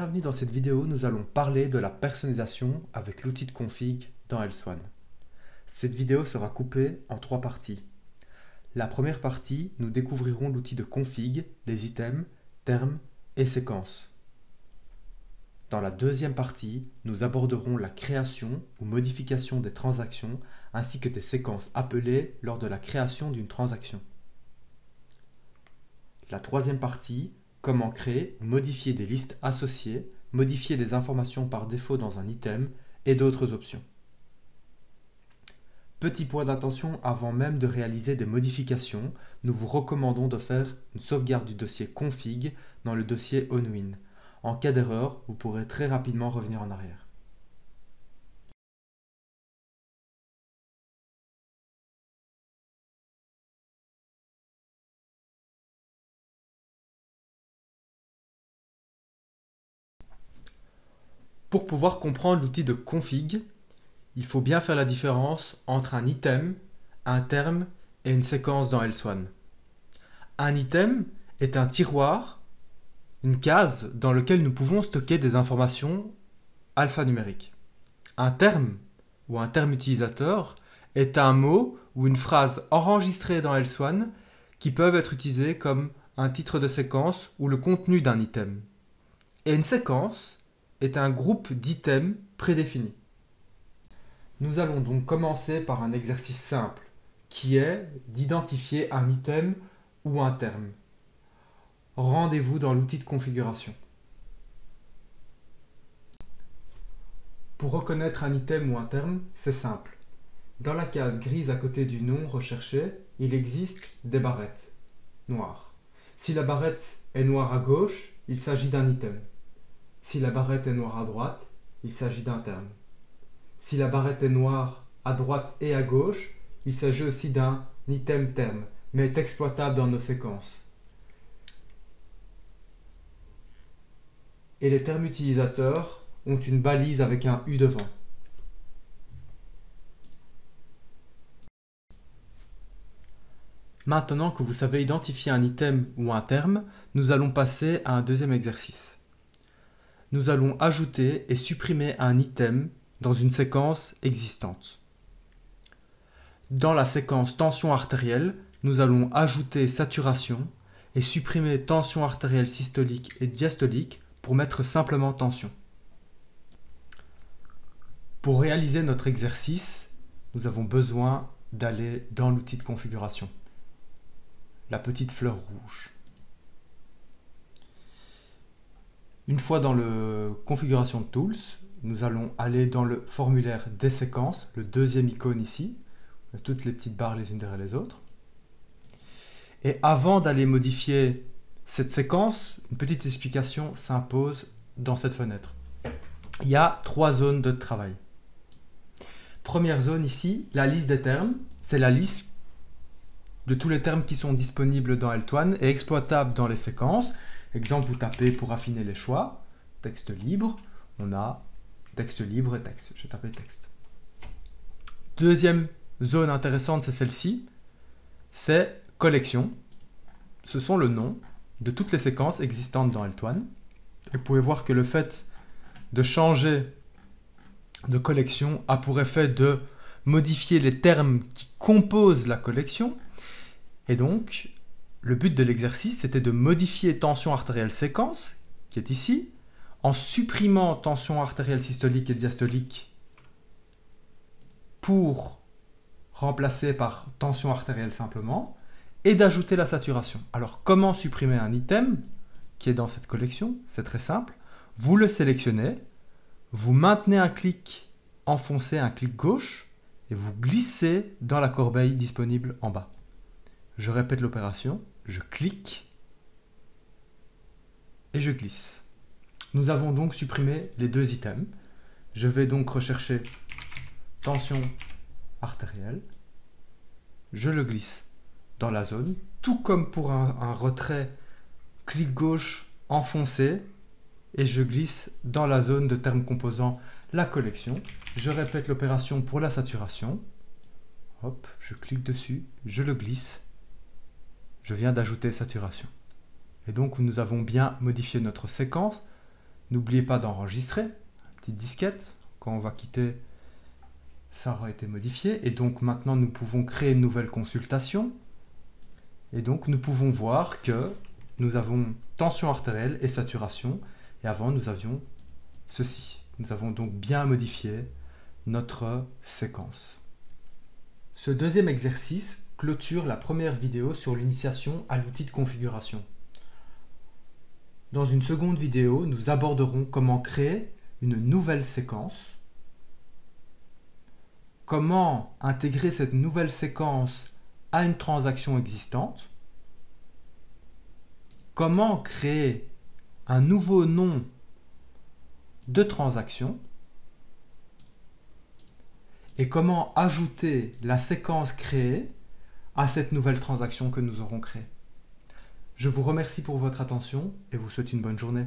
Bienvenue dans cette vidéo, nous allons parler de la personnalisation avec l'outil de config dans L-Swan. Cette vidéo sera coupée en 3 parties. La première partie, nous découvrirons l'outil de config, les items, termes et séquences. Dans la deuxième partie, nous aborderons la création ou modification des transactions ainsi que des séquences appelées lors de la création d'une transaction. La troisième partie, comment créer ou modifier des listes associées, modifier des informations par défaut dans un item et d'autres options. Petit point d'attention, avant même de réaliser des modifications, nous vous recommandons de faire une sauvegarde du dossier config dans le dossier onWin. En cas d'erreur, vous pourrez très rapidement revenir en arrière. Pour pouvoir comprendre l'outil de config, il faut bien faire la différence entre un item, un terme et une séquence dans L-Swan. Un item est un tiroir, une case dans lequel nous pouvons stocker des informations alphanumériques. Un terme ou un terme utilisateur est un mot ou une phrase enregistrée dans L-Swan qui peuvent être utilisés comme un titre de séquence ou le contenu d'un item. Et une séquence est un groupe d'items prédéfinis. Nous allons donc commencer par un exercice simple, qui est d'identifier un item ou un terme. Rendez-vous dans l'outil de configuration. Pour reconnaître un item ou un terme, c'est simple. Dans la case grise à côté du nom recherché, il existe des barrettes noires. Si la barrette est noire à gauche, il s'agit d'un item. Si la barrette est noire à droite, il s'agit d'un terme. Si la barrette est noire à droite et à gauche, il s'agit aussi d'un item terme, mais est exploitable dans nos séquences. Et les termes utilisateurs ont une balise avec un U devant. Maintenant que vous savez identifier un item ou un terme, nous allons passer à un deuxième exercice. Nous allons ajouter et supprimer un item dans une séquence existante. Dans la séquence tension artérielle, nous allons ajouter saturation et supprimer tension artérielle systolique et diastolique pour mettre simplement tension. Pour réaliser notre exercice, nous avons besoin d'aller dans l'outil de configuration, la petite fleur rouge. Une fois dans le configuration tools, nous allons aller dans le formulaire des séquences, le deuxième icône ici, toutes les petites barres les unes derrière les autres. Et avant d'aller modifier cette séquence, une petite explication s'impose dans cette fenêtre. Il y a 3 zones de travail. Première zone ici, la liste des termes, c'est la liste de tous les termes qui sont disponibles dans L-Swan et exploitables dans les séquences. Exemple, vous tapez pour affiner les choix, texte libre, on a texte libre et texte. Je vais taper texte. Deuxième zone intéressante, c'est celle-ci, c'est collection. Ce sont le nom de toutes les séquences existantes dans L-Swan. Et vous pouvez voir que le fait de changer de collection a pour effet de modifier les termes qui composent la collection. Et donc, le but de l'exercice, c'était de modifier tension artérielle séquence, qui est ici, en supprimant tension artérielle systolique et diastolique pour remplacer par tension artérielle simplement, et d'ajouter la saturation. Alors, comment supprimer un item qui est dans cette collection? C'est très simple. Vous le sélectionnez, vous maintenez un clic enfoncé, un clic gauche, et vous glissez dans la corbeille disponible en bas. Je répète l'opération, je clique et je glisse. Nous avons donc supprimé les 2 items. Je vais donc rechercher tension artérielle. Je le glisse dans la zone, tout comme pour un retrait, clic gauche enfoncé et je glisse dans la zone de termes composant la collection. Je répète l'opération pour la saturation. Hop, je clique dessus, je le glisse. Je viens d'ajouter saturation. Et donc nous avons bien modifié notre séquence N'oubliez pas d'enregistrer, petite disquette, quand on va quitter, ça aura été modifié. Et donc maintenant nous pouvons créer une nouvelle consultation. Et donc nous pouvons voir que nous avons tension artérielle et saturation. Et avant nous avions ceci. Nous avons donc bien modifié notre séquence. Ce deuxième exercice clôture la première vidéo sur l'initiation à l'outil de configuration. Dans une seconde vidéo, nous aborderons comment créer une nouvelle séquence, comment intégrer cette nouvelle séquence à une transaction existante, comment créer un nouveau nom de transaction et comment ajouter la séquence créée à cette nouvelle transaction que nous aurons créée. Je vous remercie pour votre attention et vous souhaite une bonne journée.